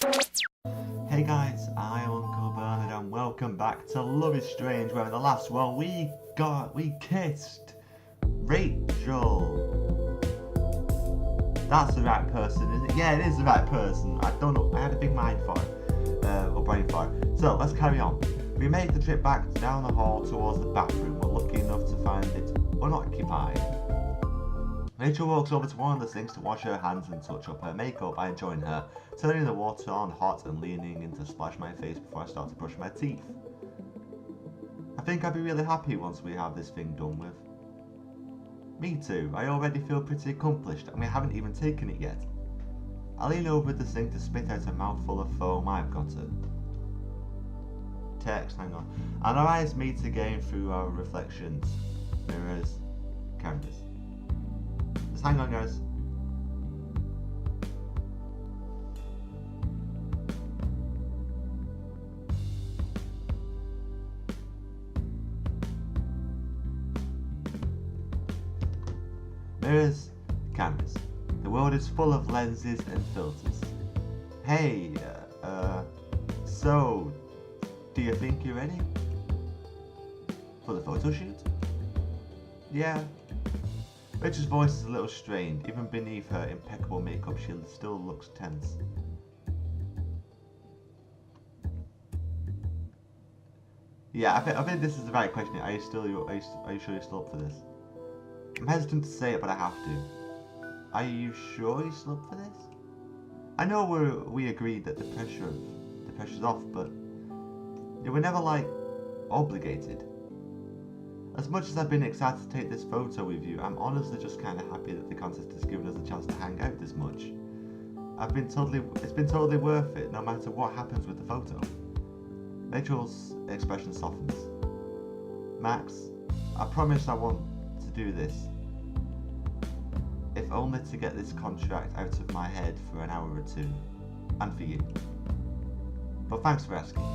Hey guys, I am Uncle Bernard and welcome back to Love is Strange, where in the last one we kissed Rachel. That's the right person, isn't it? Yeah, it is the right person. I don't know, I had a big mind for it, or brain for it. So let's carry on. We make the trip back down the hall towards the bathroom. We're lucky enough to find it unoccupied. Rachel walks over to one of the sinks to wash her hands and touch up her makeup. I join her, turning the water on hot and leaning in to splash my face before I start to brush my teeth. I think I'll be really happy once we have this thing done with. Me too, I already feel pretty accomplished and we haven't even taken it yet. I lean over the sink to spit out a mouthful of foam. I've got her. Text, hang on. And our eyes meet again through our reflections, mirrors, cameras. Just hang on, guys. Mirrors, cameras. The world is full of lenses and filters. Hey, so, do you think you're ready? For the photo shoot? Yeah. Rachel's voice is a little strained. Even beneath her impeccable makeup, she still looks tense. Yeah, I think this is the right question. Are you sure you're still up for this? I'm hesitant to say it, but I have to. Are you sure you're still up for this? I know we agreed that the pressure's off, but we're never like obligated. As much as I've been excited to take this photo with you, I'm honestly just kind of happy that the contest has given us a chance to hang out this much. It's been totally worth it, no matter what happens with the photo. Rachel's expression softens. Max, I promise I want to do this. If only to get this contract out of my head for an hour or two. And for you. But thanks for asking.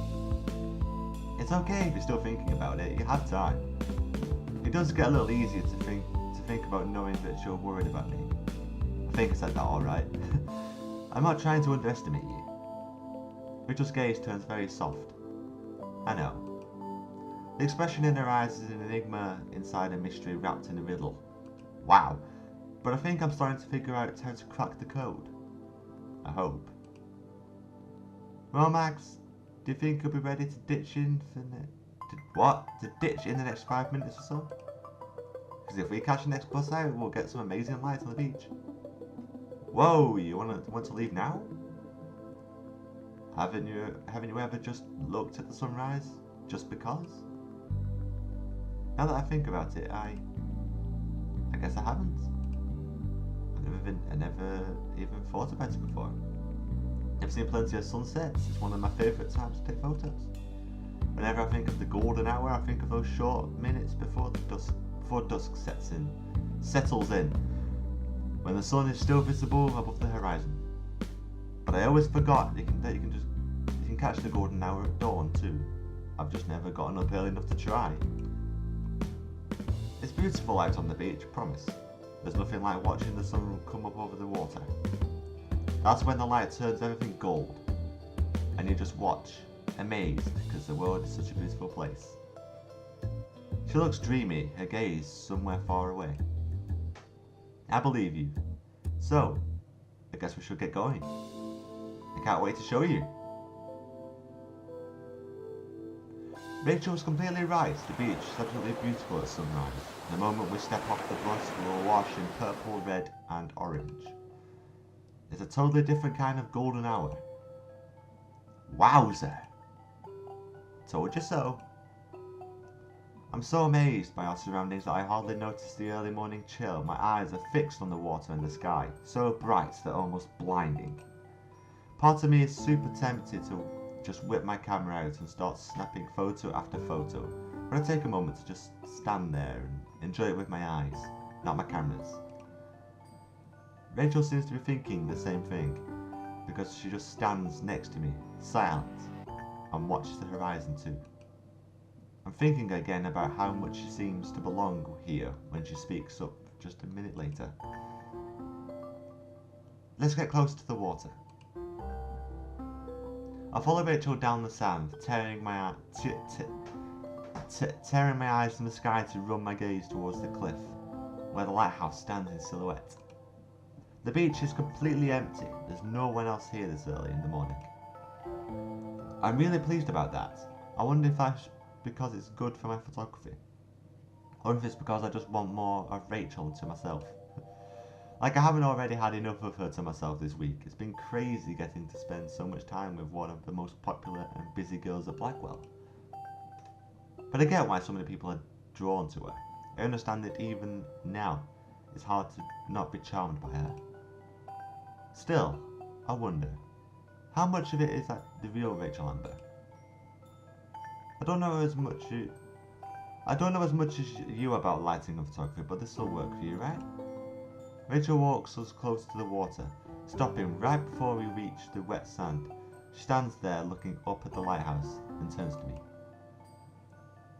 It's okay if you're still thinking about it, you have time. It does get a little easier to think about knowing that you're worried about me. I think I said that alright. I'm not trying to underestimate you. Rachel's gaze turns very soft. I know. The expression in her eyes is an enigma inside a mystery wrapped in a riddle. Wow. But I think I'm starting to figure out how to crack the code. I hope. Well, Max, do you think you'll be ready to ditch in for to ditch in the next 5 minutes or so? Because if we catch the next bus out, we'll get some amazing lights on the beach. Whoa, you want to leave now? Haven't you ever just looked at the sunrise just because? Now that I think about it, I guess I haven't. I never even thought about it before. I've seen plenty of sunsets. It's one of my favourite times to take photos. Whenever I think of the golden hour, I think of those short minutes before dusk settles in, when the sun is still visible above the horizon. But I always forgot that you can catch the golden hour at dawn too. I've just never gotten up early enough to try. It's beautiful out on the beach, promise. There's nothing like watching the sun come up over the water. That's when the light turns everything gold, and you just watch, amazed, because the world is such a beautiful place. She looks dreamy, her gaze somewhere far away. I believe you. So, I guess we should get going. I can't wait to show you. Rachel was completely right. The beach is absolutely beautiful at sunrise. The moment we step off the bus, we'll wash in purple, red, and orange. It's a totally different kind of golden hour. Wowzer! Told you so. I'm so amazed by our surroundings that I hardly notice the early morning chill. My eyes are fixed on the water and the sky, so bright they're almost blinding. Part of me is super tempted to just whip my camera out and start snapping photo after photo, but I take a moment to just stand there and enjoy it with my eyes, not my cameras. Rachel seems to be thinking the same thing, because she just stands next to me, silent, and watches the horizon too. I'm thinking again about how much she seems to belong here when she speaks up just a minute later. Let's get close to the water. I follow Rachel down the sand, tearing my eyes from the sky to run my gaze towards the cliff, where the lighthouse stands in silhouette. The beach is completely empty. There's no one else here this early in the morning. I'm really pleased about that. I wonder if that's because it's good for my photography, or if it's because I just want more of Rachel to myself. Like I haven't already had enough of her to myself this week. It's been crazy getting to spend so much time with one of the most popular and busy girls at Blackwell. But I get why so many people are drawn to her. I understand that even now, it's hard to not be charmed by her. Still, I wonder, how much of it is the real Rachel Amber? I don't know as much as you about lighting and photography, but this will work for you, right? Rachel walks us close to the water, stopping right before we reach the wet sand. She stands there looking up at the lighthouse and turns to me.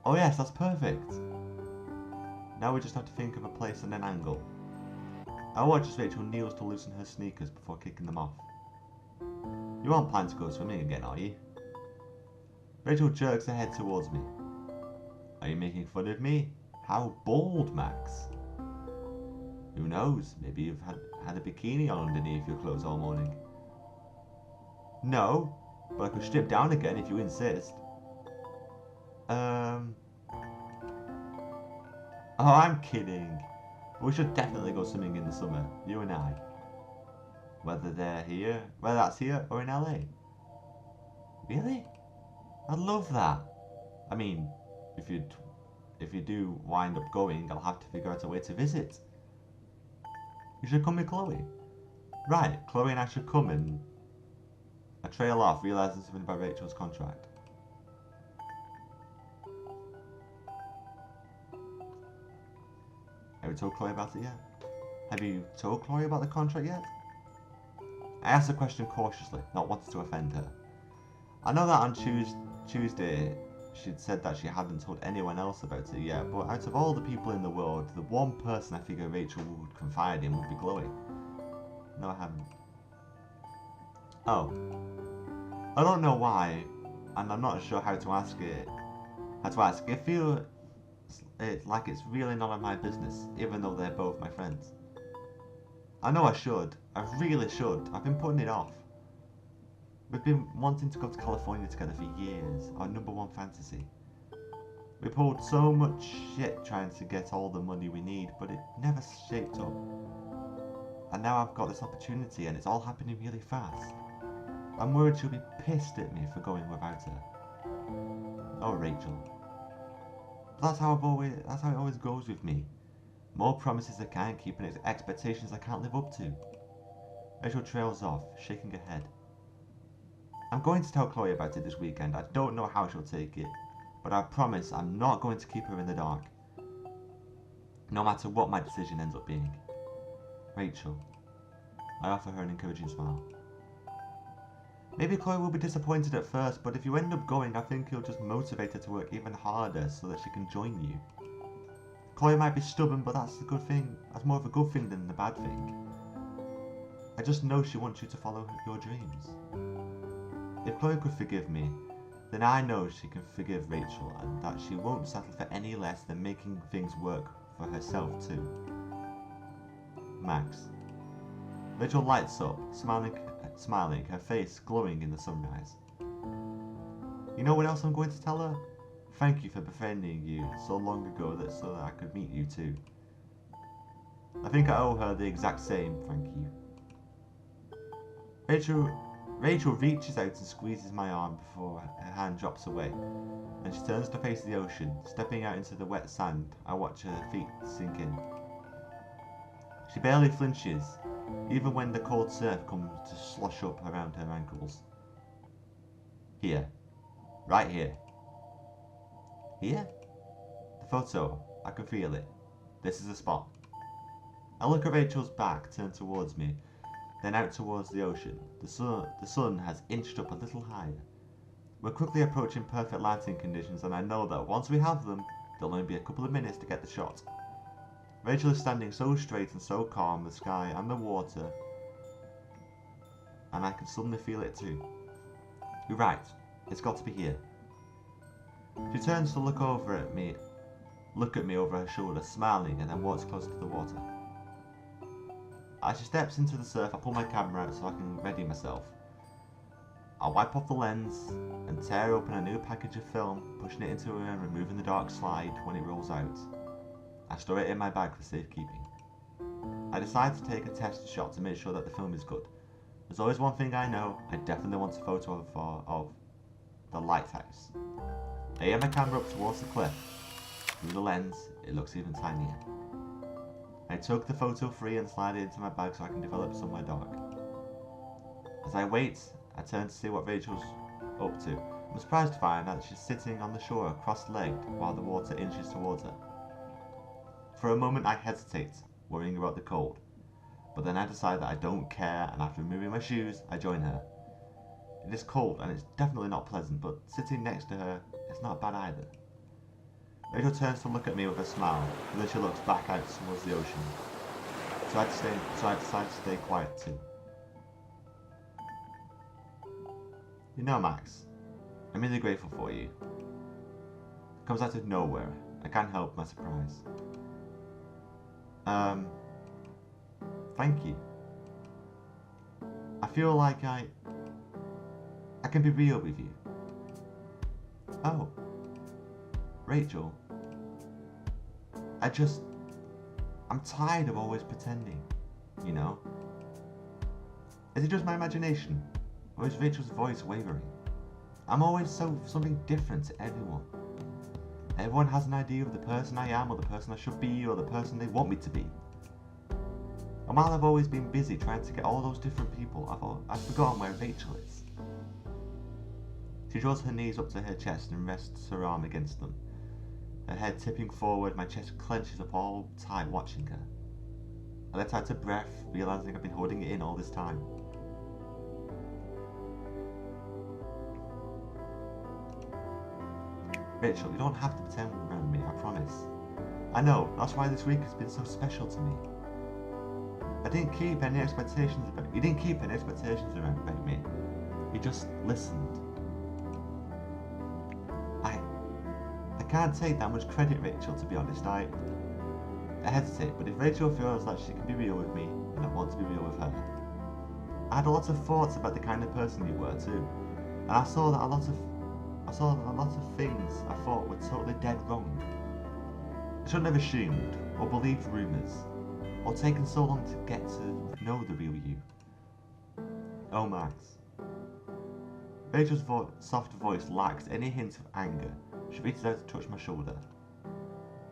Oh yes, that's perfect. Now we just have to think of a place and an angle. I watch as Rachel kneels to loosen her sneakers before kicking them off. You aren't planning to go swimming again, are you? Rachel jerks her head towards me. Are you making fun of me? How bold, Max. Who knows, maybe you've had a bikini on underneath your clothes all morning. No, but I could strip down again if you insist. Oh, I'm kidding. We should definitely go swimming in the summer, you and I. Whether that's here or in LA. Really? I'd love that. I mean, if you do wind up going, I'll have to figure out a way to visit. You should come with Chloe. Right, Chloe and I should come and... I trail off, realising something about Rachel's contract. Have you told Chloe about it yet? Have you told Chloe about the contract yet? I asked the question cautiously, not wanting to offend her. I know that on Tuesday she'd said that she hadn't told anyone else about it yet, but out of all the people in the world, the one person I figure Rachel would confide in would be Chloe. No, I haven't. Oh. I don't know why, and I'm not sure how to ask it. I feel like it's really none of my business, even though they're both my friends. I know I should. I really should. I've been putting it off. We've been wanting to go to California together for years, our #1 fantasy. We pulled so much shit trying to get all the money we need, but it never shaped up. And now I've got this opportunity and it's all happening really fast. I'm worried she'll be pissed at me for going without her. Oh, Rachel. That's how it always goes with me. More promises I can't keep and expectations I can't live up to. Rachel trails off, shaking her head. I'm going to tell Chloe about it this weekend. I don't know how she'll take it, but I promise I'm not going to keep her in the dark. No matter what my decision ends up being. Rachel. I offer her an encouraging smile. Maybe Chloe will be disappointed at first, but if you end up going, I think you'll just motivate her to work even harder so that she can join you. Chloe might be stubborn, but that's a good thing. That's more of a good thing than a bad thing. I just know she wants you to follow your dreams. If Chloe could forgive me, then I know she can forgive Rachel and that she won't settle for any less than making things work for herself too. Max. Rachel lights up, smiling, her face glowing in the sunrise. You know what else I'm going to tell her? Thank you for befriending you so long ago so that I could meet you too. I think I owe her the exact same thank you. Rachel reaches out and squeezes my arm before her hand drops away, and she turns to face the ocean. Stepping out into the wet sand, I watch her feet sink in. She barely flinches, even when the cold surf comes to slosh up around her ankles. Here. Right here. Here? The photo. I can feel it. This is the spot. I look at Rachel's back, turned towards me, then out towards the ocean. The sun has inched up a little higher. We're quickly approaching perfect lighting conditions, and I know that once we have them, there'll only be a couple of minutes to get the shot. Rachel is standing so straight and so calm, the sky and the water, and I can suddenly feel it too. You're right. It's got to be here. She turns to look at me over her shoulder, smiling, and then walks closer to the water. As she steps into the surf, I pull my camera out so I can ready myself. I wipe off the lens and tear open a new package of film, pushing it into her and removing the dark slide when it rolls out. I store it in my bag for safekeeping. I decide to take a test shot to make sure that the film is good. There's always one thing I know, I definitely want a photo of the lighthouse. I aim my camera up towards the cliff. Through the lens, it looks even tinier. I tug the photo free and slide it into my bag so I can develop somewhere dark. As I wait, I turn to see what Rachel's up to. I'm surprised to find that she's sitting on the shore cross-legged while the water inches towards her. For a moment I hesitate, worrying about the cold, but then I decide that I don't care, and after removing my shoes, I join her. It is cold and it's definitely not pleasant, but sitting next to her is not bad either. Rachel turns to look at me with a smile, and then she looks back out towards the ocean. So I decide to stay quiet too. You know, Max, I'm really grateful for you. It comes out of nowhere. I can't help my surprise. Thank you. I feel like I can be real with you. Oh. Rachel. I'm tired of always pretending, you know? Is it just my imagination? Or is Rachel's voice wavering? I'm always something different to everyone. Everyone has an idea of the person I am, or the person I should be, or the person they want me to be. And while I've always been busy trying to get all those different people, I've forgotten where Rachel is. She draws her knees up to her chest and rests her arm against them. Her head tipping forward, my chest clenches up all tight watching her. I let out a breath, realizing I've been holding it in all this time. Rachel, you don't have to pretend around me, I promise. I know, that's why this week has been so special to me. You didn't keep any expectations about me. You just listened. I can't take that much credit, Rachel, to be honest. I hesitate, but if Rachel feels that she can be real with me, then I want to be real with her. I had a lot of thoughts about the kind of person you were too, and I saw that a lot of things I thought were totally dead wrong. I shouldn't have assumed, or believed rumours, or taken so long to get to know the real you. Oh, Max. Rachel's soft voice lacked any hint of anger. She reaches out to touch my shoulder.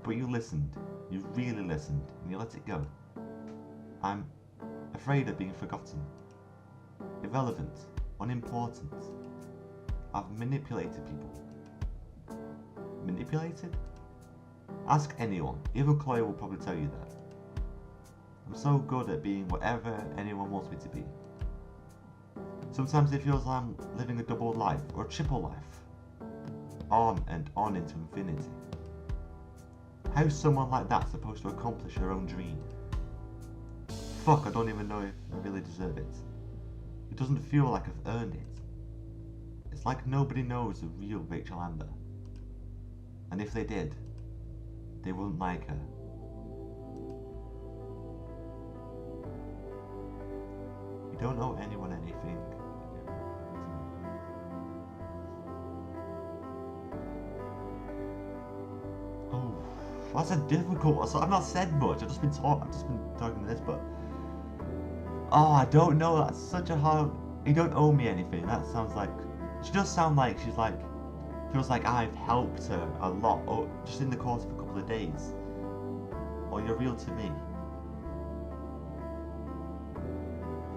But you listened. You really listened, and you let it go. I'm afraid of being forgotten. Irrelevant. Unimportant. I've manipulated people. Manipulated? Ask anyone. Even Chloe will probably tell you that. I'm so good at being whatever anyone wants me to be. Sometimes it feels like I'm living a double life, or a triple life. On and on into infinity. How is someone like that supposed to accomplish her own dream? Fuck, I don't even know if I really deserve it. It doesn't feel like I've earned it. It's like nobody knows the real Rachel Amber. And if they did, they wouldn't like her. You don't owe anyone anything. Oh, that's a difficult one. So I've not said much. I've just been talking this, but oh, I don't know. That's such a hard. You don't owe me anything. That sounds like she does sound like she's like feels like I've helped her a lot, or just in the course of a couple of days. Or you're real to me.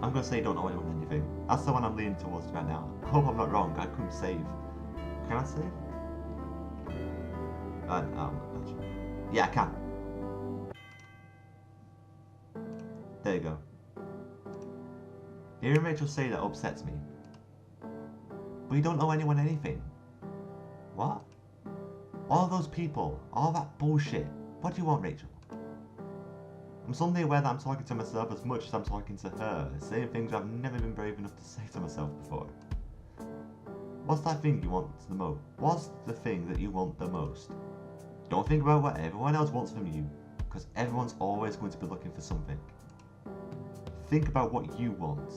I'm gonna say don't owe anyone anything. That's the one I'm leaning towards right now. I hope I'm not wrong. I couldn't save. Can I save? Yeah, I can. There you go. Hearing Rachel say that upsets me. But you don't owe anyone anything. What? All those people, all that bullshit. What do you want, Rachel? I'm suddenly aware that I'm talking to myself as much as I'm talking to her, saying things I've never been brave enough to say to myself before. What's that thing you want the most? What's the thing that you want the most? Don't think about what everyone else wants from you, because everyone's always going to be looking for something. Think about what you want.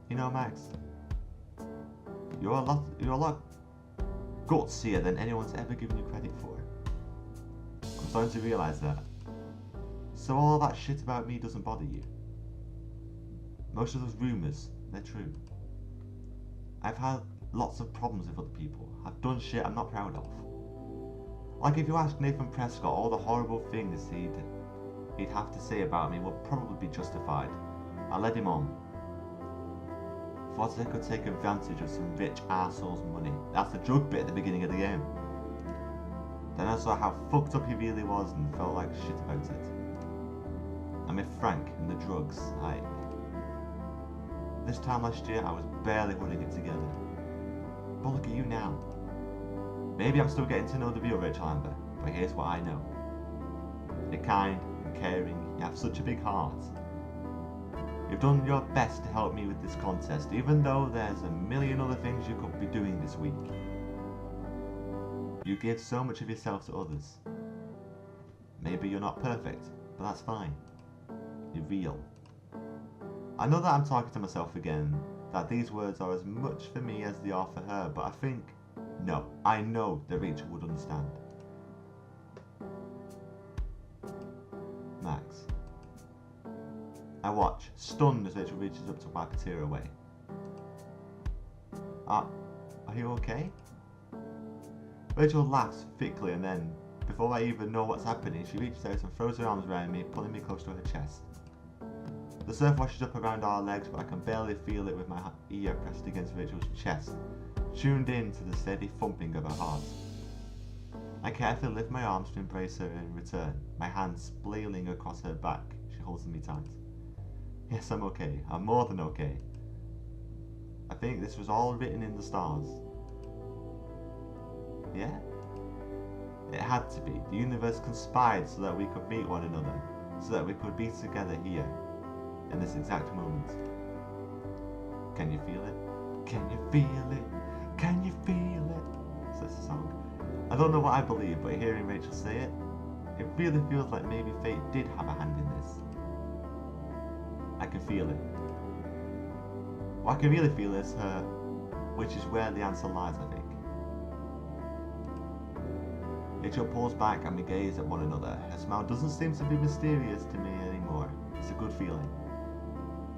You know, Max, you're a lot gutsier than anyone's ever given you credit for. I'm starting to realise that. So all that shit about me doesn't bother you. Most of those rumours, they're true. I've had lots of problems with other people. I've done shit I'm not proud of. Like if you ask Nathan Prescott, all the horrible things he'd have to say about me would probably be justified. I led him on. Thought I could take advantage of some rich arsehole's money. That's the drug bit at the beginning of the game. Then I saw how fucked up he really was and felt like shit about it. And with Frank and the drugs, this time last year I was barely holding it together. But look at you now. Maybe I'm still getting to know the real Rachel Amber, but here's what I know. You're kind and caring, you have such a big heart. You've done your best to help me with this contest, even though there's a million other things you could be doing this week. You give so much of yourself to others. Maybe you're not perfect, but that's fine. You're real. I know that I'm talking to myself again, that these words are as much for me as they are for her, but I know that Rachel would understand. Max. I watch, stunned as Rachel reaches up to wipe a tear away. Are you okay? Rachel laughs thickly and then, before I even know what's happening, she reaches out and throws her arms around me, pulling me close to her chest. The surf washes up around our legs, but I can barely feel it with my ear pressed against Rachel's chest, tuned in to the steady thumping of her heart. I carefully lift my arms to embrace her in return, my hands splaying across her back. She holds me tight. Yes, I'm okay. I'm more than okay. I think this was all written in the stars. Yeah? It had to be. The universe conspired so that we could meet one another, so that we could be together here, in this exact moment. Can you feel it? Can you feel it? Can you feel it? Says the song. I don't know what I believe, but hearing Rachel say it, it really feels like maybe fate did have a hand in this. I can feel it. What I can really feel is her, which is where the answer lies, I think. Rachel pulls back and we gaze at one another. Her smile doesn't seem to be mysterious to me anymore. It's a good feeling.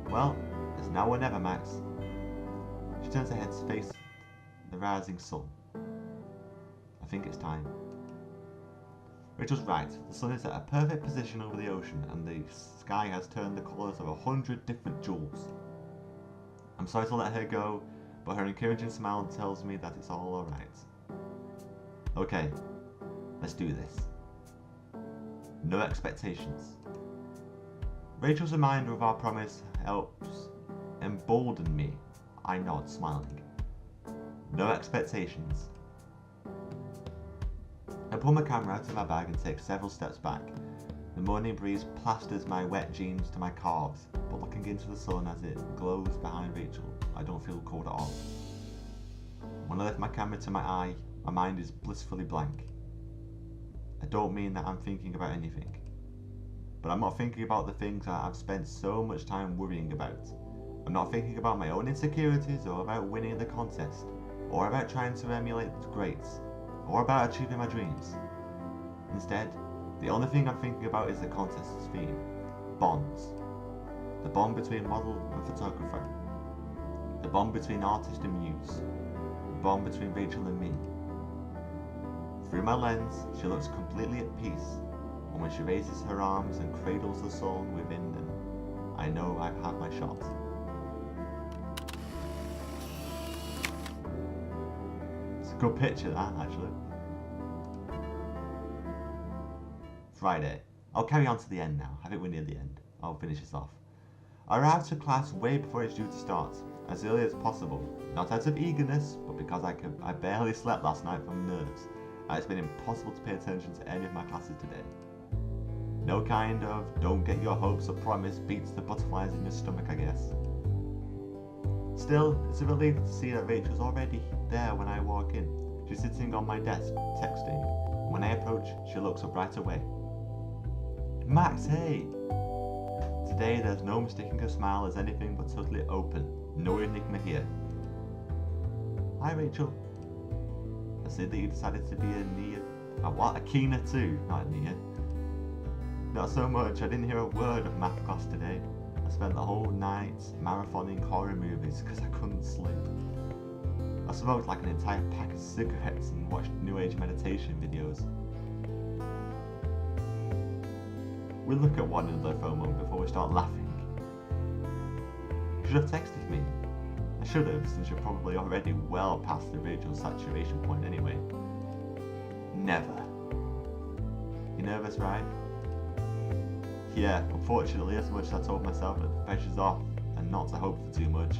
Well, it's now or never, Max. She turns her head to face the rising sun. I think it's time. Rachel's right. The sun is at a perfect position over the ocean and the sky has turned the colours of 100 different jewels. I'm sorry to let her go, but her encouraging smile tells me that it's all alright. Okay, let's do this. No expectations. Rachel's reminder of our promise helps embolden me. I nod, smiling. No expectations. I pull my camera out of my bag and take several steps back. The morning breeze plasters my wet jeans to my calves, but looking into the sun as it glows behind Rachel, I don't feel cold at all. When I lift my camera to my eye, my mind is blissfully blank. I don't mean that I'm thinking about anything, but I'm not thinking about the things that I've spent so much time worrying about. I'm not thinking about my own insecurities or about winning the contest, or about trying to emulate the greats, or about achieving my dreams. Instead, the only thing I'm thinking about is the contest's theme, bonds. The bond between model and photographer. The bond between artist and muse. The bond between Rachel and me. Through my lens, she looks completely at peace, and when she raises her arms and cradles the soul within them, I know I've had my shot. It's a good picture, that, actually. Friday. I'll carry on to the end now. I think we're near the end. I'll finish this off. I arrived to class way before it's due to start, as early as possible. Not out of eagerness, but because I barely slept last night from nerves, and it's been impossible to pay attention to any of my classes today. No kind of don't get your hopes up promise beats the butterflies in your stomach, I guess. Still, it's a relief to see that Rachel's already there when I walk in. She's sitting on my desk, texting. When I approach, she looks up right away. Max, hey! Today there's no mistaking her smile as anything but totally open. No enigma here. Hi Rachel. I see that you decided to be a keener too, not a Nia. Not so much, I didn't hear a word of math class today. I spent the whole night marathoning horror movies because I couldn't sleep. I smoked like an entire pack of cigarettes and watched New Age meditation videos. We look at one another for a moment before we start laughing. You should have texted me. I should have, since you're probably already well past the Rachel saturation point anyway. Never. You nervous, right? Yeah, unfortunately, as much as I told myself that the pressure's off and not to hope for too much,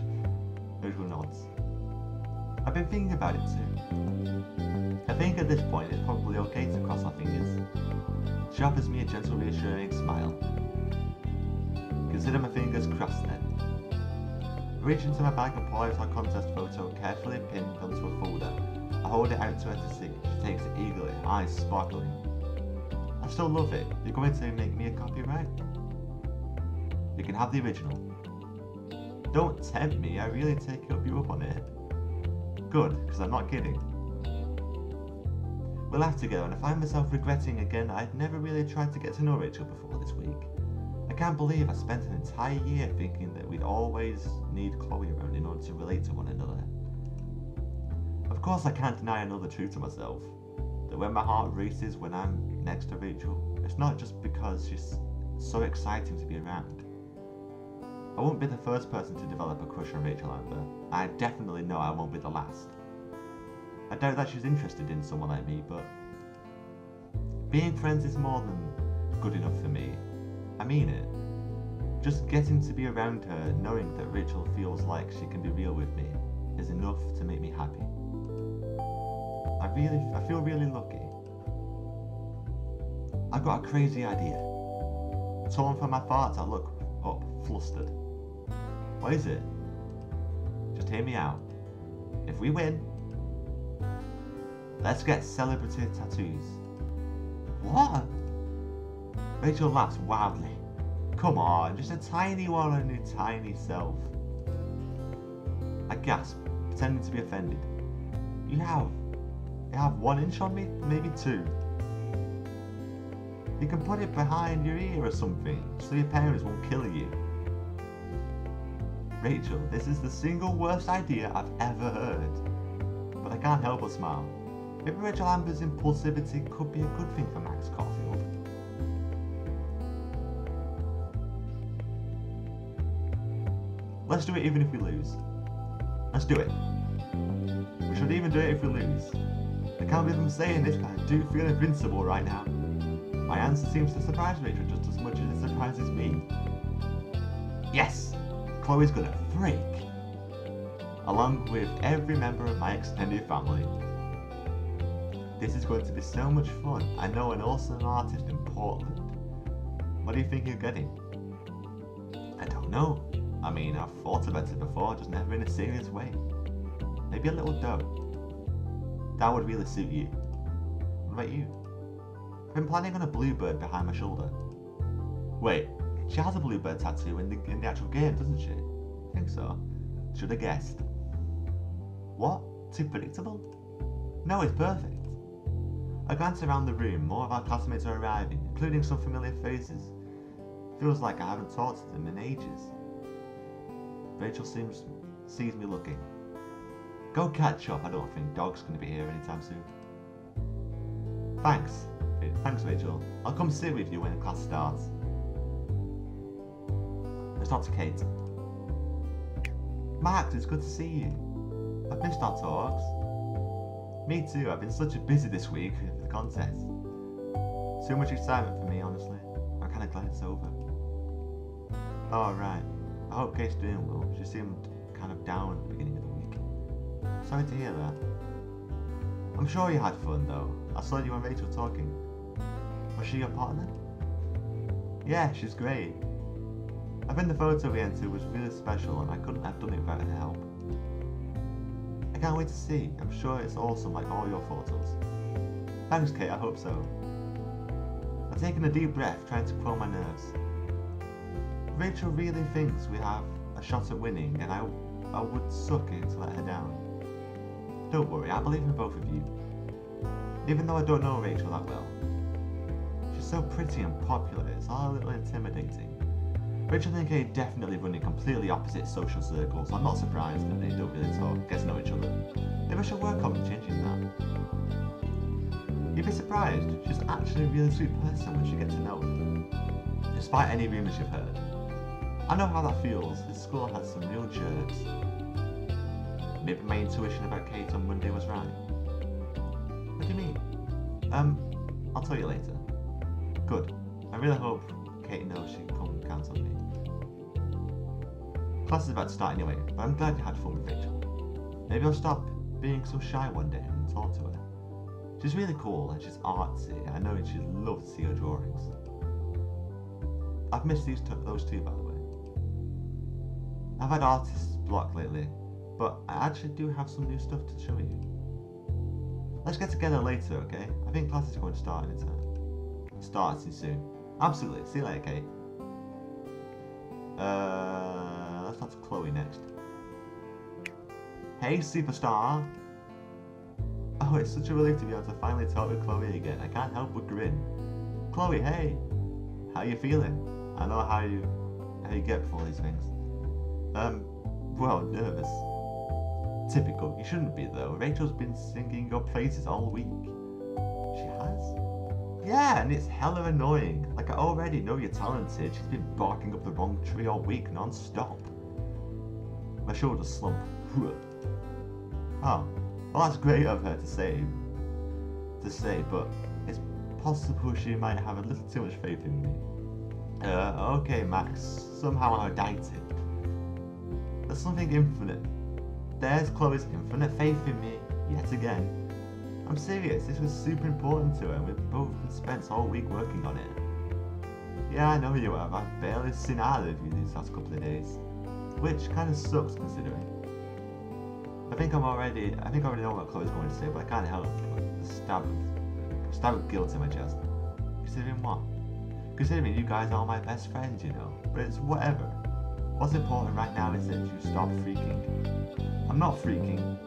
Rachel nods. I've been thinking about it too. I think at this point it's probably okay to cross our fingers. She offers me a gentle, reassuring smile. Consider my fingers crossed then. I reach into my bag and pull out our contest photo carefully pinned onto a folder. I hold it out to her to see. She takes it eagerly, eyes sparkling. I still love it. You're going to make me a copy, right? You can have the original. Don't tempt me, I really take you up on it. Good, because I'm not kidding. We laugh together and I find myself regretting again that I'd never really tried to get to know Rachel before this week. I can't believe I spent an entire year thinking that we'd always need Chloe around in order to relate to one another. Of course I can't deny another truth to myself. That when my heart races when I'm next to Rachel, it's not just because she's so exciting to be around. I won't be the first person to develop a crush on Rachel Amber. I definitely know I won't be the last. I doubt that she's interested in someone like me, but being friends is more than good enough for me. I mean it. Just getting to be around her, knowing that Rachel feels like she can be real with me, is enough to make me happy. I feel really lucky. I've got a crazy idea. Torn from my thoughts, I look up, flustered. What is it? Just hear me out. If we win, let's get celebrity tattoos. What? Rachel laughs wildly. Come on, just a tiny one on your tiny self. I gasp, pretending to be offended. You have 1 inch on me? Maybe 2. You can put it behind your ear or something, so your parents won't kill you. Rachel, this is the single worst idea I've ever heard. But I can't help but smile. Maybe Rachel Amber's impulsivity could be a good thing for Max Caulfield. Let's do it even if we lose. Let's do it. We should even do it if we lose. I can't believe I'm saying this, but I do feel invincible right now. My answer seems to surprise Rachel just as much as it surprises me. Yes! Chloe's gonna freak! Along with every member of my extended family. This is going to be so much fun. I know an awesome artist in Portland. What do you think you're getting? I don't know. I mean, I've thought about it before, just never in a serious way. Maybe a little dough. That would really suit you. What about you? I've been planning on a bluebird behind my shoulder. Wait, she has a bluebird tattoo in the actual game, doesn't she? I think so. Should have guessed. What? Too predictable? No, it's perfect. I glance around the room. More of our classmates are arriving, including some familiar faces. Feels like I haven't talked to them in ages. Rachel sees me looking. Go catch up. I don't think Dog's going to be here anytime soon. Thanks, Rachel. I'll come sit with you when class starts. It's Dr. Kate. Max, it's good to see you. I've missed our talks. Me too. I've been such a busy this week with the contest. Too much excitement for me, honestly. I'm kind of glad it's over. Oh, right. I hope Kate's doing well. She seemed kind of down at the beginning of the week. Sorry to hear that. I'm sure you had fun though. I saw you and Rachel talking. Was she your partner? Yeah, she's great. I think the photo we entered was really special and I couldn't have done it without her help. can't wait to see. I'm sure it's awesome like all your photos. Thanks, Kate, I hope so. I've taken a deep breath, trying to quell my nerves. Rachel really thinks we have a shot at winning, and I would suck it to let her down. Don't worry, I believe in both of you. Even though I don't know Rachel that well. She's so pretty and popular, it's all a little intimidating. Rachel and Kate definitely run in completely opposite social circles. I'm not surprised that they don't really talk, get to know each other. Maybe I should work on changing that. You'd be surprised, she's actually a really sweet person once you get to know her. Despite any rumours you've heard. I know how that feels, this school has some real jerks. Maybe my intuition about Kate on Monday was right. What do you mean? I'll tell you later. Good. I really hope Kate knows she can come and count on me. Class is about to start anyway, but I'm glad you had fun with Rachel. Maybe I'll stop being so shy one day and talk to her. She's really cool and she's artsy. I know she'd love to see her drawings. I've missed those two, by the way. I've had artist's block lately, but I actually do have some new stuff to show you. Let's get together later, okay? I think class is going to start any time. Starting soon. Absolutely. See you later, Kate. Let's talk to Chloe next. Hey, superstar. Oh, it's such a relief to be able to finally talk with Chloe again. I can't help but grin. Chloe, hey. How you feeling? I know how you get before these things. Well, nervous. Typical. You shouldn't be though. Rachel's been singing your praises all week. She has? Yeah, and it's hella annoying. Like, I already know you're talented. She's been barking up the wrong tree all week non-stop. My shoulders slump. Oh, well, that's great of her to say, but it's possible she might have a little too much faith in me. Okay, Max. Somehow I doubt it. There's something infinite. There's Chloe's infinite faith in me, yet again. I'm serious, this was super important to her and we've both spent all week working on it. Yeah, I know you have. I've barely seen either of you these last couple of days. Which kind of sucks considering. I think I already know what Chloe's going to say, but I can't help but stab of guilt in my chest. Considering what? Considering you guys are my best friends, you know. But it's whatever. What's important right now is that you stop freaking. I'm not freaking.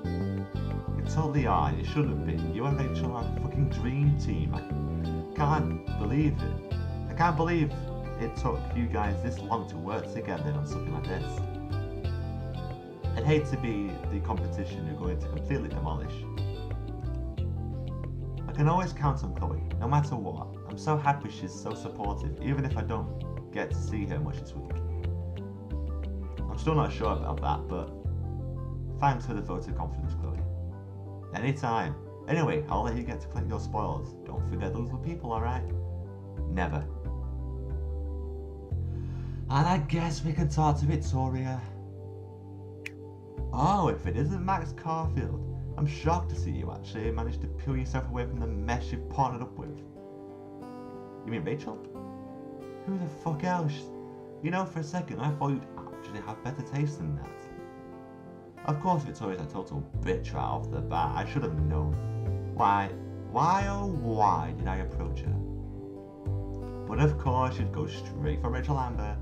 You totally are, you shouldn't be. You and Rachel are a fucking dream team. I can't believe it. I can't believe it took you guys this long to work together on something like this. I'd hate to be the competition you're going to completely demolish. I can always count on Chloe, no matter what. I'm so happy she's so supportive, even if I don't get to see her much this week. I'm still not sure about that, but thanks for the vote of confidence, Chloe. Anytime. Anyway, I'll let you get to collect your spoils. Don't forget the little people, alright? Never. And I guess we can talk to Victoria. Oh, if it isn't Max Carfield. I'm shocked to see you actually managed to peel yourself away from the mess you've partnered up with. You mean Rachel? Who the fuck else? You know, for a second I thought you'd actually have better taste than that. Of course Victoria's a total bitch right off the bat. I should have known. Why oh why did I approach her? But of course you'd go straight for Rachel Amber,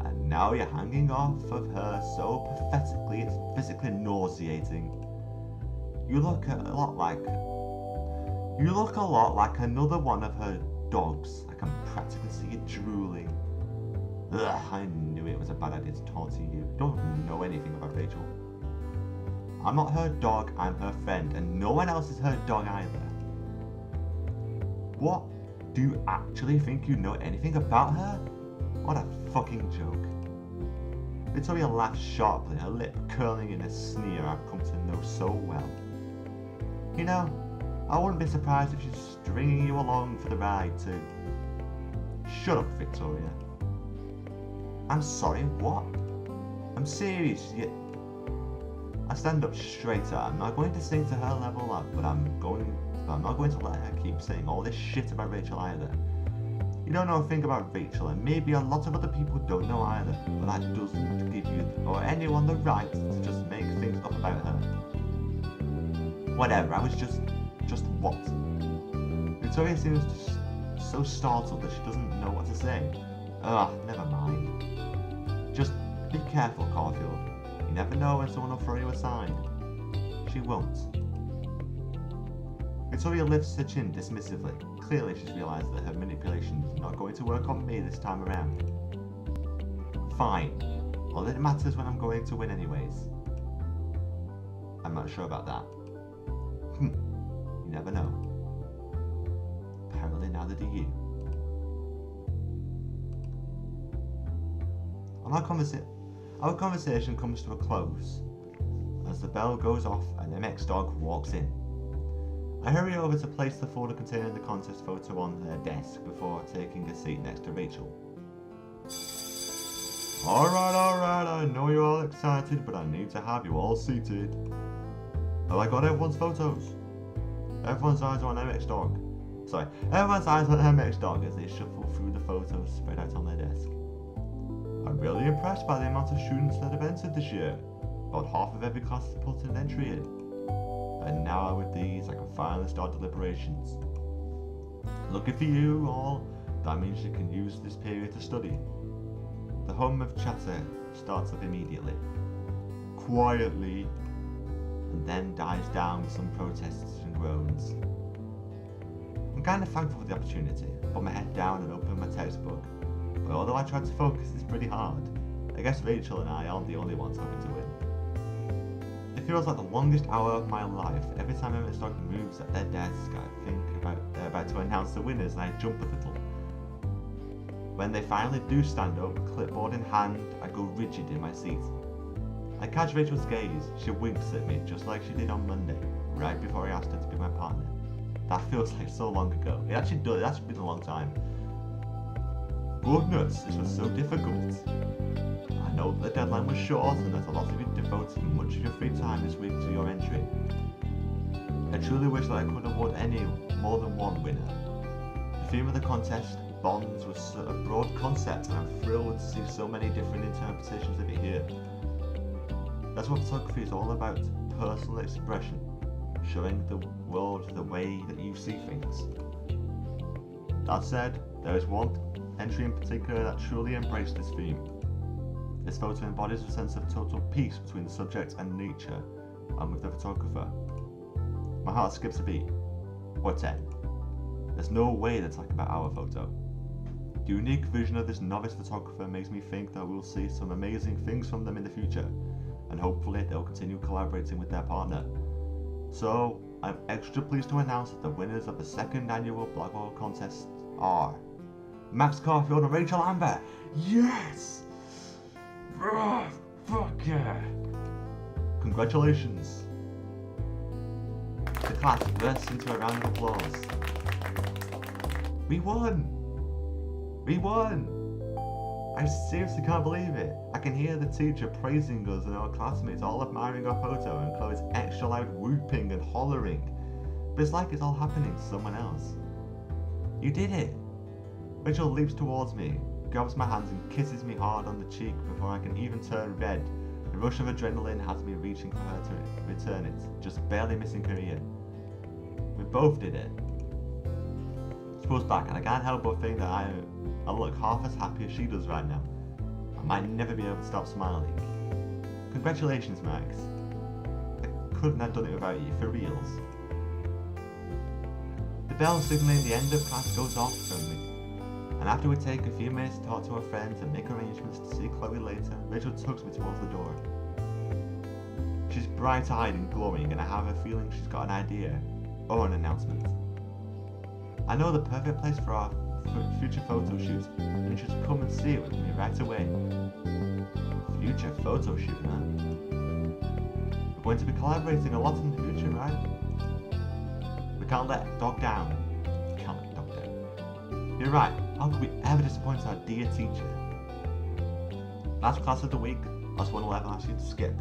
and now you're hanging off of her so pathetically it's physically nauseating. You look a lot like another one of her dogs. I can practically see you drooling. Ugh, I knew it was a bad idea to talk to you. Don't know anything about Rachel. I'm not her dog, I'm her friend, and no one else is her dog either. What? Do you actually think you know anything about her? What a fucking joke. Victoria laughed sharply, her lip curling in a sneer I've come to know so well. You know, I wouldn't be surprised if she's stringing you along for the ride too. Shut up, Victoria. I'm sorry, what? I'm serious, yet. I stand up straight at her. I'm not going to sing to her level up, but I'm not going to let her keep saying all this shit about Rachel either. You don't know a thing about Rachel, and maybe a lot of other people don't know either, but that doesn't give you or anyone the right to just make things up about her. Whatever, I was just what? Victoria seems so startled that she doesn't know what to say. Never mind. Just be careful, Caulfield. You never know when someone will throw you aside. She won't. Victoria lifts her chin dismissively. Clearly she's realised that her manipulation is not going to work on me this time around. Fine. All that matters when I'm going to win anyways. I'm not sure about that. You never know. Apparently neither do you. Our conversation comes to a close as the bell goes off and MX Dog walks in. I hurry over to place the folder containing the contest photo on her desk before taking a seat next to Rachel. Alright, I know you're all excited, but I need to have you all seated. Have I got everyone's photos? Everyone's eyes are on MX Dog. Everyone's eyes on MX Dog as they shuffle through the photos spread out on their desk. I'm really impressed by the amount of students that have entered this year. About half of every class has put an entry in. And now with these, I can finally start deliberations. Lucky for you all, that means you can use this period to study. The hum of chatter starts up immediately, quietly, and then dies down with some protests and groans. I'm kind of thankful for the opportunity. I put my head down and open my textbook, but although I tried to focus, it's pretty hard. I guess Rachel and I aren't the only ones hoping to win. It feels like the longest hour of my life. Every time MX Dog moves at their desk, I think they're about to announce the winners and I jump a little. When they finally do stand up, clipboard in hand, I go rigid in my seat. I catch Rachel's gaze. She winks at me just like she did on Monday, right before I asked her to be my partner. That feels like so long ago. It actually does, that's been a long time. Goodness, this was so difficult. I know that the deadline was short and that a lot of you devoted much of your free time this week to your entry. I truly wish that I could have won any more than one winner. The theme of the contest, bonds, was a broad concept and I'm thrilled to see so many different interpretations of it here. That's what photography is all about, personal expression, showing the world the way that you see things. That said, there is one entry in particular that truly embraced this theme. This photo embodies a sense of total peace between the subject and nature, and with the photographer. My heart skips a beat, or 10. There's no way to talk about our photo. The unique vision of this novice photographer makes me think that we'll see some amazing things from them in the future, and hopefully they'll continue collaborating with their partner. So, I'm extra pleased to announce that the winners of the second annual Blackwell contest are Max Caulfield and Rachel Amber. Yes! Fuck yeah! Congratulations! The class bursts into a round of applause. We won! We won! I seriously can't believe it. I can hear the teacher praising us and our classmates all admiring our photo and Chloe's extra loud whooping and hollering. But it's like it's all happening to someone else. You did it! Rachel leaps towards me, grabs my hands and kisses me hard on the cheek before I can even turn red. The rush of adrenaline has me reaching for her to return it, just barely missing her ear. We both did it. She pulls back and I can't help but think that I look half as happy as she does right now. I might never be able to stop smiling. Congratulations, Max. I couldn't have done it without you, for reals. The bell signaling the end of class goes off from me. And after we take a few minutes to talk to our friends and make arrangements to see Chloe later, Rachel tugs me towards the door. She's bright-eyed and glowing, and I have a feeling she's got an idea, or an announcement. I know the perfect place for our future photo shoot, and you should come and see it with me right away. Future photo shoot, man. We're going to be collaborating a lot in the future, right? We can't let Dog down. You're right, how could we ever disappoint our dear teacher? Last class of the week, I just want to ask you to skip.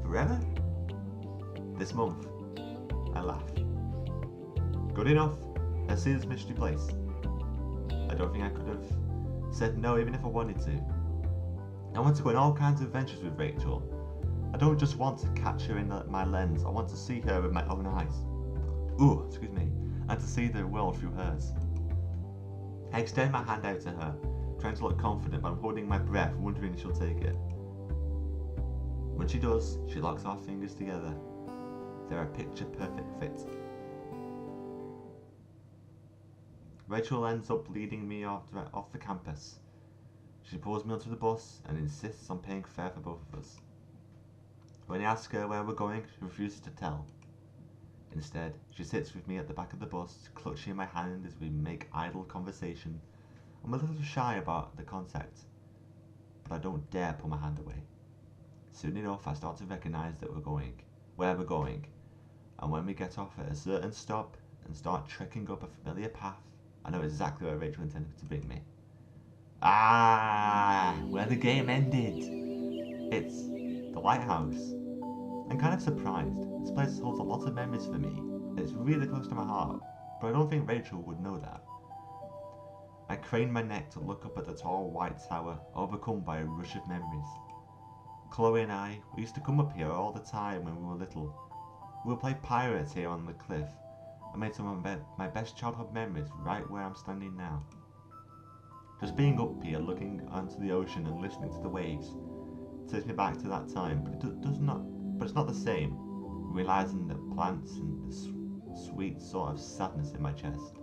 Forever? This month. I laugh. Good enough. Let's see this mystery place. I don't think I could have said no even if I wanted to. I want to go on all kinds of adventures with Rachel. I don't just want to catch her in my lens, I want to see her with my own eyes. Ooh, excuse me. And to see the world through hers. I extend my hand out to her, trying to look confident, but I'm holding my breath, wondering if she'll take it. When she does, she locks our fingers together. They're a picture-perfect fit. Rachel ends up leading me off the campus. She pulls me onto the bus and insists on paying fare for both of us. When I ask her where we're going, she refuses to tell. Instead, she sits with me at the back of the bus, clutching my hand as we make idle conversation. I'm a little shy about the contact, but I don't dare pull my hand away. Soon enough, I start to recognise that where we're going, and when we get off at a certain stop and start trekking up a familiar path, I know exactly where Rachel intended to bring me. Where the game ended. It's the lighthouse. I'm kind of surprised. This place holds a lot of memories for me. It's really close to my heart, but I don't think Rachel would know that. I crane my neck to look up at the tall white tower, overcome by a rush of memories. Chloe and I, we used to come up here all the time when we were little. We would play pirates here on the cliff. I made some of my best childhood memories right where I'm standing now. Just being up here, looking onto the ocean and listening to the waves, takes me back to that time, but it's not the same, realising the plants and the sweet sort of sadness in my chest.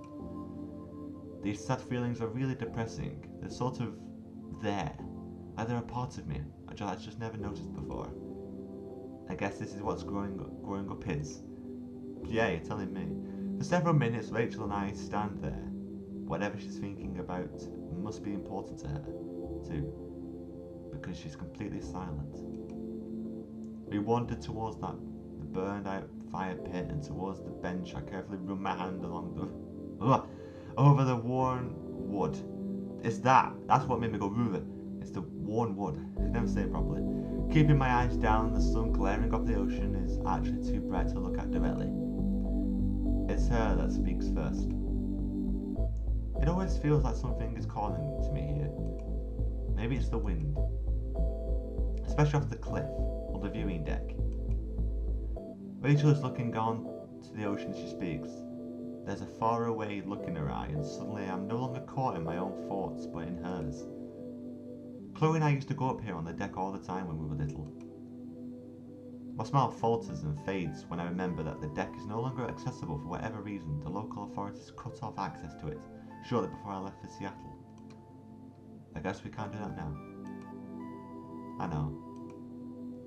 These sad feelings are really depressing. They're sort of there, like they're a part of me, I just never noticed before. I guess this is what growing up is. Yeah, you're telling me. For several minutes, Rachel and I stand there. Whatever she's thinking about must be important to her, too, because she's completely silent. We wandered towards the burned out fire pit and towards the bench. I carefully run my hand over the worn wood. It's that's what made me go roo. It's the worn wood. I can never say it properly. Keeping my eyes down, the sun glaring off the ocean is actually too bright to look at directly. It's her that speaks first. It always feels like something is calling to me here. Maybe it's the wind, especially off the cliff or the viewing deck. Rachel is looking on to the ocean as she speaks. There's a faraway look in her eye, and suddenly I'm no longer caught in my own thoughts, but in hers. Chloe and I used to go up here on the deck all the time when we were little. My smile falters and fades when I remember that the deck is no longer accessible for whatever reason. The local authorities cut off access to it shortly before I left for Seattle. I guess we can't do that now. I know.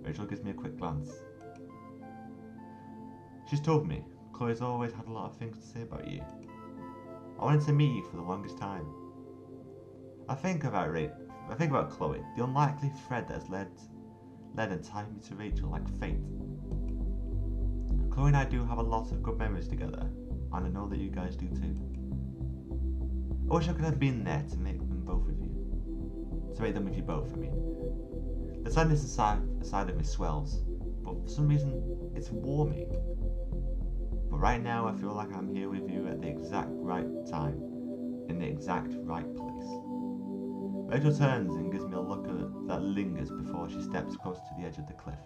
Rachel gives me a quick glance. She's told me Chloe's always had a lot of things to say about you. I wanted to meet you for the longest time. I think about Chloe, the unlikely thread that has led and tied me to Rachel like fate. Chloe and I do have a lot of good memories together, and I know that you guys do too. I wish I could have been there to make them with you both, I mean. The sadness inside of me swells, but for some reason it's warming. But right now I feel like I'm here with you at the exact right time, in the exact right place. Rachel turns and gives me a look that lingers before she steps close to the edge of the cliff.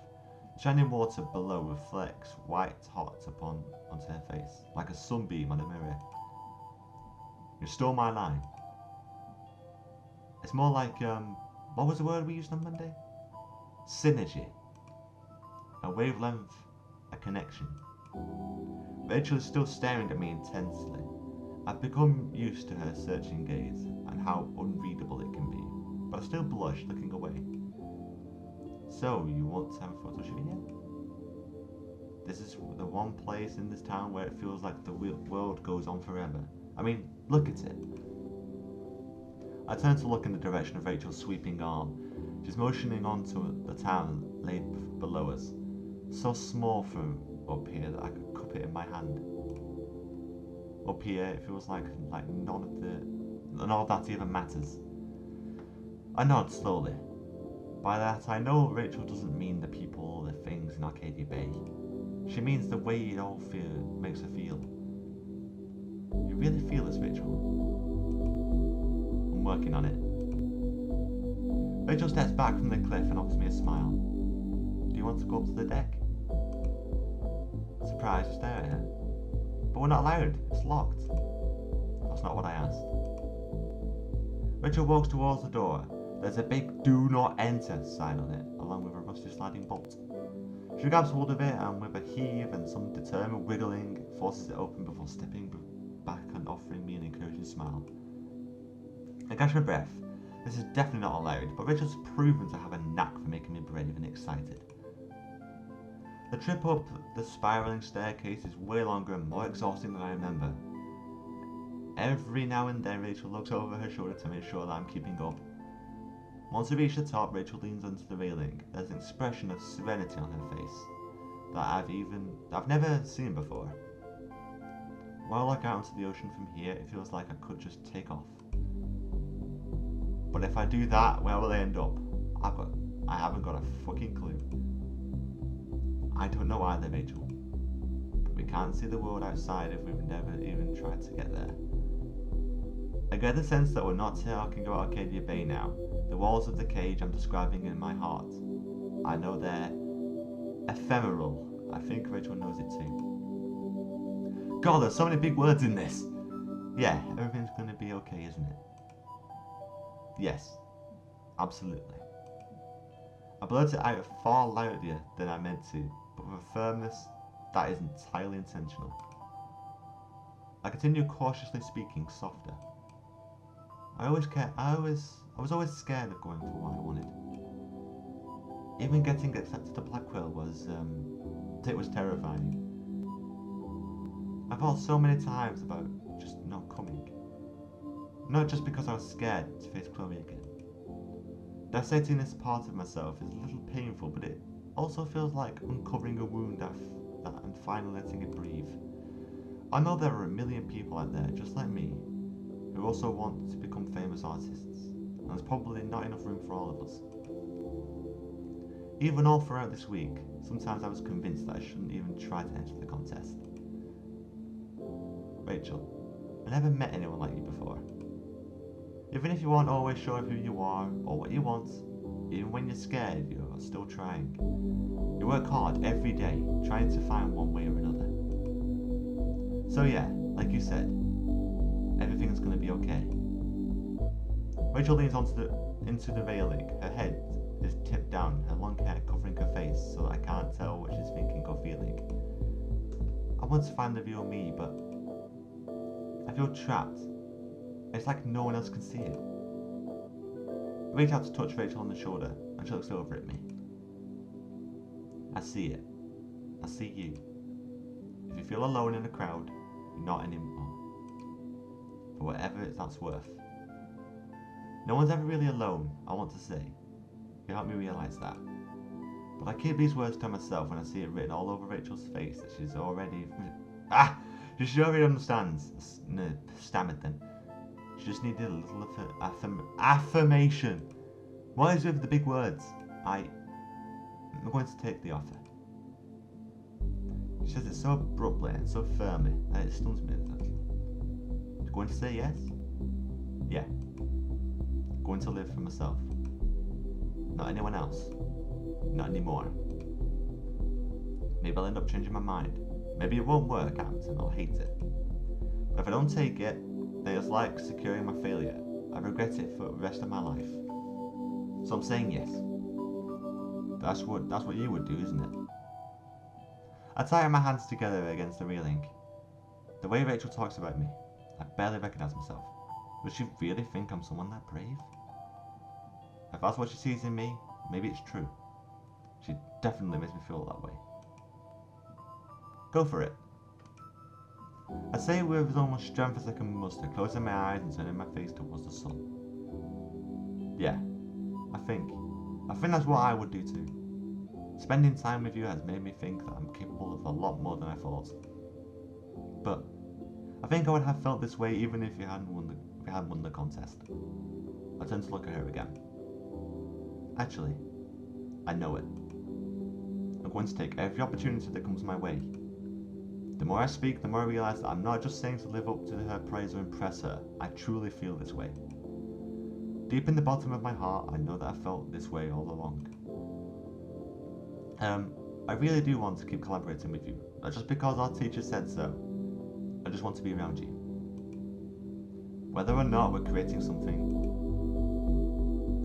Shining water below reflects white hot onto her face, like a sunbeam on a mirror. You stole my line. It's more like, what was the word we used on Monday? Synergy. A wavelength, a connection. Rachel is still staring at me intensely. I've become used to her searching gaze and how unreadable it can be, but I still blush looking away. So, you want to have a photo shoot here? This is the one place in this town where it feels like the world goes on forever. I mean, look at it. I turn to look in the direction of Rachel's sweeping arm. She's motioning onto the town laid below us, so small from up here that I could cup it in my hand. Up here, it feels like none of that even matters. I nod slowly. By that, I know Rachel doesn't mean the people or the things in Arcadia Bay. She means the way it all makes her feel. You really feel this, Rachel? I'm working on it. Rachel steps back from the cliff and offers me a smile. Do you want to go up to the deck. Surprised to stare at her. But we're not allowed, it's locked. That's not what I asked. Rachel walks towards the door. There's a big "Do Not Enter" sign on it, along with a rusty sliding bolt. She grabs hold of it and with a heave and some determined wiggling, forces it open before stepping back and offering me an encouraging smile. I catch my breath. This is definitely not allowed, but Rachel's proven to have a knack for making me brave and excited. The trip up the spiralling staircase is way longer and more exhausting than I remember. Every now and then Rachel looks over her shoulder to make sure that I'm keeping up. Once we reach the top, Rachel leans onto the railing. There's an expression of serenity on her face that I've never seen before. When I look out into the ocean from here, it feels like I could just take off. But if I do that, where will I end up? I haven't got a fucking clue. I don't know either, Rachel. But we can't see the world outside if we've never even tried to get there. I get the sense that we're not talking about Arcadia Bay now. The walls of the cage I'm describing in my heart. I know they're ephemeral. I think Rachel knows it too. God, there's so many big words in this. Yeah, everything's gonna be okay, isn't it? Yes, absolutely. I blurt it out far louder than I meant to, but with a firmness that is entirely intentional. I continue cautiously speaking softer. I was always scared of going for what I wanted. Even getting accepted to Blackwell was terrifying. I thought so many times about just not coming. Not just because I was scared to face Chloe again. Dissecting this part of myself is a little painful, but it also feels like uncovering a wound and finally letting it breathe. I know there are a million people out there just like me who also want to become famous artists, and there's probably not enough room for all of us. Even all throughout this week, sometimes I was convinced that I shouldn't even try to enter the contest. Rachel, I never met anyone like you before. Even if you aren't always sure of who you are or what you want, even when you're scared, you're still trying. You work hard every day, trying to find one way or another. So yeah, like you said, everything's gonna be okay. Rachel leans into the railing. Her head is tipped down, her long hair covering her face so that I can't tell what she's thinking or feeling. I want to find the real me, but I feel trapped. It's like no one else can see it. I reach out to touch Rachel on the shoulder, and she looks over at me. I see it. I see you. If you feel alone in a crowd, you're not anymore. For whatever that's worth. No one's ever really alone, I want to say. You help me realise that. But I keep these words to myself when I see it written all over Rachel's face that she already understands. Stammered then. She just needed a little affirmation. What is with the big words? I'm going to take the offer. She says it so abruptly and so firmly that it stuns me. You're going to say yes? Yeah. I'm going to live for myself. Not anyone else. Not anymore. Maybe I'll end up changing my mind. Maybe it won't work out and I'll hate it. But if I don't take it, then it's like securing my failure. I regret it for the rest of my life. So I'm saying yes. That's what you would do, isn't it? I tie my hands together against the railing. The way Rachel talks about me, I barely recognise myself. Does she really think I'm someone that brave? If that's what she sees in me, maybe it's true. She definitely makes me feel that way. Go for it. I say it with as much strength as I can muster, closing my eyes and turning my face towards the sun. Yeah, I think that's what I would do too. Spending time with you has made me think that I'm capable of a lot more than I thought. But I think I would have felt this way even if you hadn't won the contest. I turned to look at her again. Actually, I know it. I'm going to take every opportunity that comes my way. The more I speak, the more I realise that I'm not just saying to live up to her praise or impress her. I truly feel this way. Deep in the bottom of my heart, I know that I felt this way all along. I really do want to keep collaborating with you, not just because our teacher said so. I just want to be around you. Whether or not we're creating something.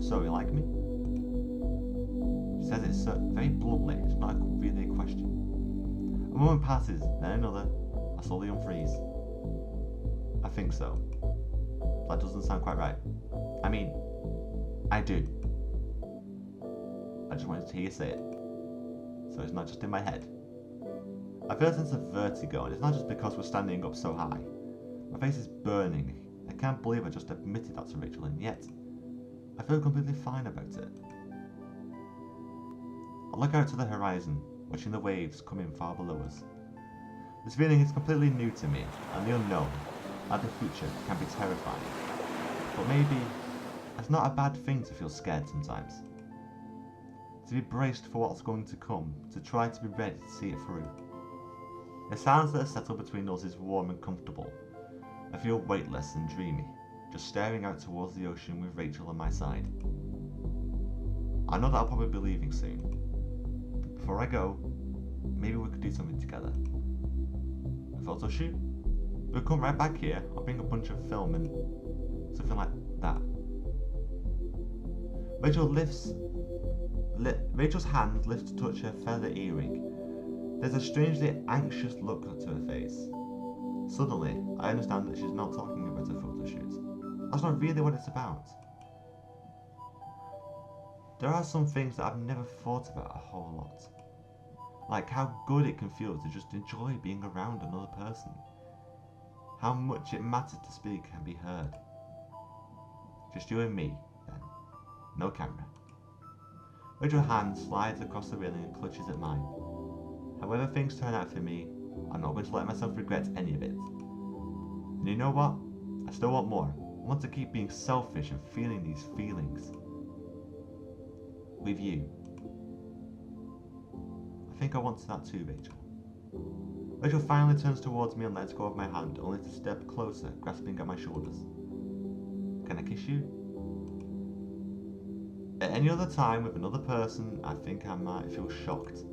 So, you like me? She says it so very bluntly, it's not really a question. A moment passes, then another. I slowly unfreeze. I think so. That doesn't sound quite right. I mean, I do. I just wanted to hear you say it. So it's not just in my head. I feel a sense of vertigo, and it's not just because we're standing up so high. My face is burning. I can't believe I just admitted that to Rachel, and yet I feel completely fine about it. I look out to the horizon, watching the waves come in far below us. This feeling is completely new to me, and the unknown, like the future, can be terrifying. But maybe it's not a bad thing to feel scared sometimes. To be braced for what's going to come, to try to be ready to see it through. The silence that has settled between us is warm and comfortable. I feel weightless and dreamy, just staring out towards the ocean with Rachel on my side. I know that I'll probably be leaving soon. But before I go, maybe we could do something together. A photo shoot? We'll come right back here, I'll bring a bunch of film and something like that. Rachel's hand lifts to touch her feather earring. There's a strangely anxious look to her face. Suddenly, I understand that she's not talking about a photo shoot. That's not really what it's about. There are some things that I've never thought about a whole lot. Like how good it can feel to just enjoy being around another person. How much it matters to speak and be heard. Just you and me, then. No camera. Rachel's hand slides across the railing and clutches at mine. However things turn out for me, I'm not going to let myself regret any of it. And you know what? I still want more. I want to keep being selfish and feeling these feelings. With you. I think I want that too, Rachel. Rachel finally turns towards me and lets go of my hand, only to step closer, grasping at my shoulders. Can I kiss you? At any other time with another person, I think I might feel shocked.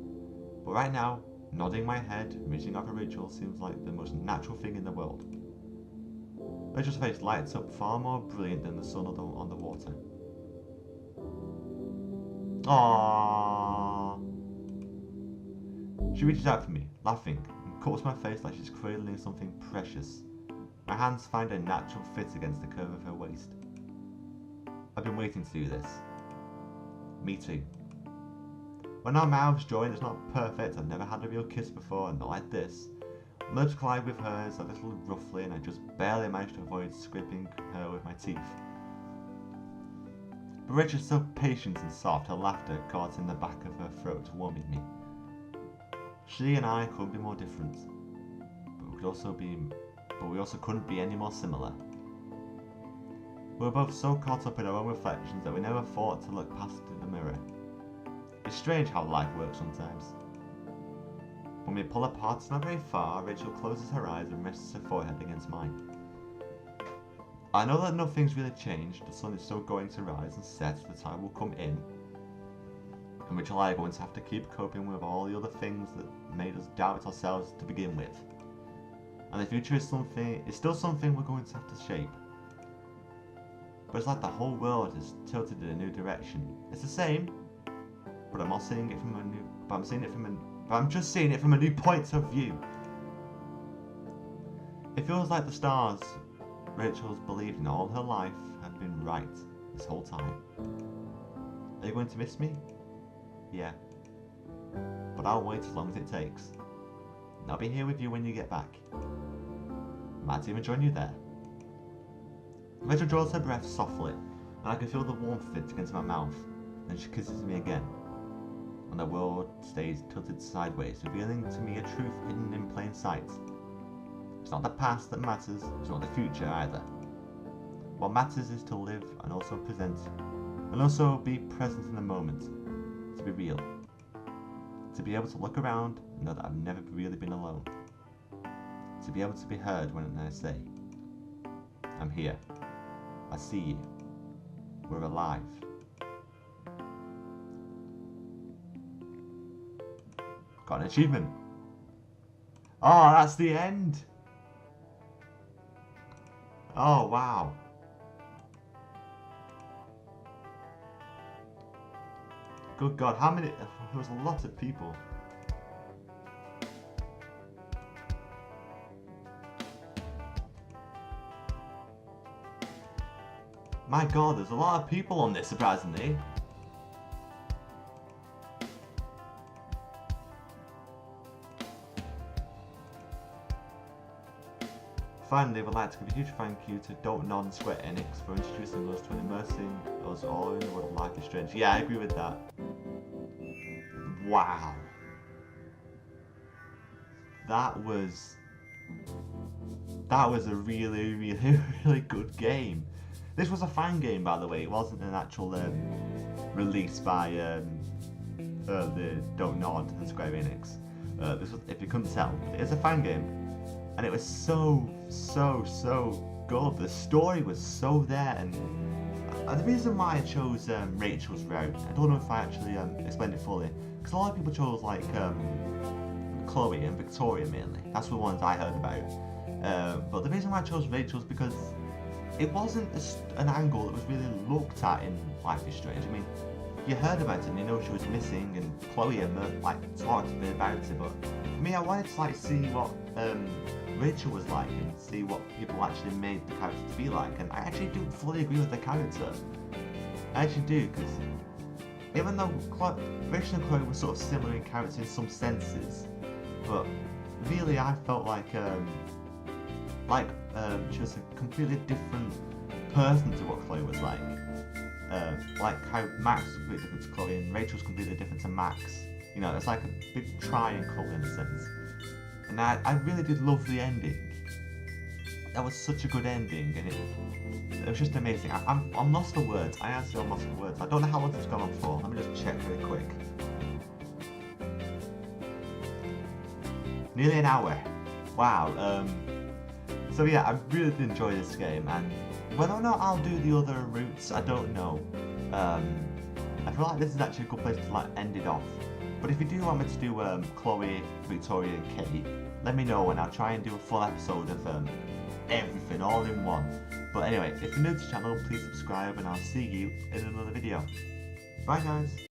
But right now, nodding my head, reaching out for Rachel seems like the most natural thing in the world. Rachel's face lights up far more brilliant than the sun on the water. Aww. She reaches out for me, laughing, and cups my face like she's cradling something precious. My hands find a natural fit against the curve of her waist. I've been waiting to do this. Me too. When our mouths join, it's not perfect. I've never had a real kiss before, and not like this. My lips collide with hers a little roughly, and I just barely manage to avoid scraping her with my teeth. But Rachel's so patient and soft, her laughter caught in the back of her throat, warming me. She and I couldn't be more different, but we also couldn't be any more similar. We were both so caught up in our own reflections that we never thought to look past the mirror. It's strange how life works sometimes. When we pull apart, it's not very far. Rachel closes her eyes and rests her forehead against mine. I know that nothing's really changed. The sun is still going to rise and set. The time will come in. And Rachel and I are going to have to keep coping with all the other things that made us doubt ourselves to begin with. And the future is still something we're going to have to shape. But it's like the whole world is tilted in a new direction. It's the same, but I'm just seeing it from a new point of view. It feels like the stars Rachel's believed in all her life have been right this whole time. Are you going to miss me? Yeah. But I'll wait as long as it takes. And I'll be here with you when you get back. Might even join you there. Rachel draws her breath softly, and I can feel the warmth of it against my mouth. Then she kisses me again. And the world stays tilted sideways, revealing to me a truth hidden in plain sight. It's not the past that matters, it's not the future either. What matters is to live and also be present in the moment, to be real. To be able to look around and know that I've never really been alone. To be able to be heard when I say, I'm here, I see you, we're alive. Got an achievement. Oh, that's the end. Oh, wow. Good God, how many? There was a lot of people. My God, there's a lot of people on this, surprisingly. Finally, I would like to give a huge thank you to Don't Nod and Square Enix for introducing us to and immersing us all in the world of Life is Strange. Yeah, I agree with that. Wow. That was a really, really, really good game. This was a fan game, by the way. It wasn't an actual release by the Don't Nod and Square Enix. This was, if you couldn't tell, it's a fan game, and it was so good. The story was so there, and the reason why I chose Rachel's route, I don't know if I actually explained it fully, because a lot of people chose like Chloe and Victoria mainly. That's the ones I heard about. But the reason why I chose Rachel's because it wasn't an angle that was really looked at in Life is Strange. I mean, you heard about it and you know she was missing, and Chloe and like talked a bit about it. But for me, I wanted to like see what Rachel was like and see what people actually made the character to be like. And I actually do fully agree with the character. I actually do, because even though Rachel and Chloe were sort of similar in character in some senses, but really I felt like she was a completely different person to what Chloe was like. Like how Max was completely different to Chloe and Rachel was completely different to Max. You know, it's like a big triangle in a sense. And I really did love the ending. That was such a good ending, and it was just amazing. I'm lost for words. I honestly am lost for words. I don't know how long it's gone on for. Let me just check really quick. Nearly an hour. Wow. So yeah, I really did enjoy this game, and whether or not I'll do the other routes, I don't know. I feel like this is actually a good place to like end it off. But if you do want me to do Chloe, Victoria and Kate, let me know and I'll try and do a full episode of everything all in one. But anyway, if you're new to the channel, please subscribe and I'll see you in another video. Bye guys!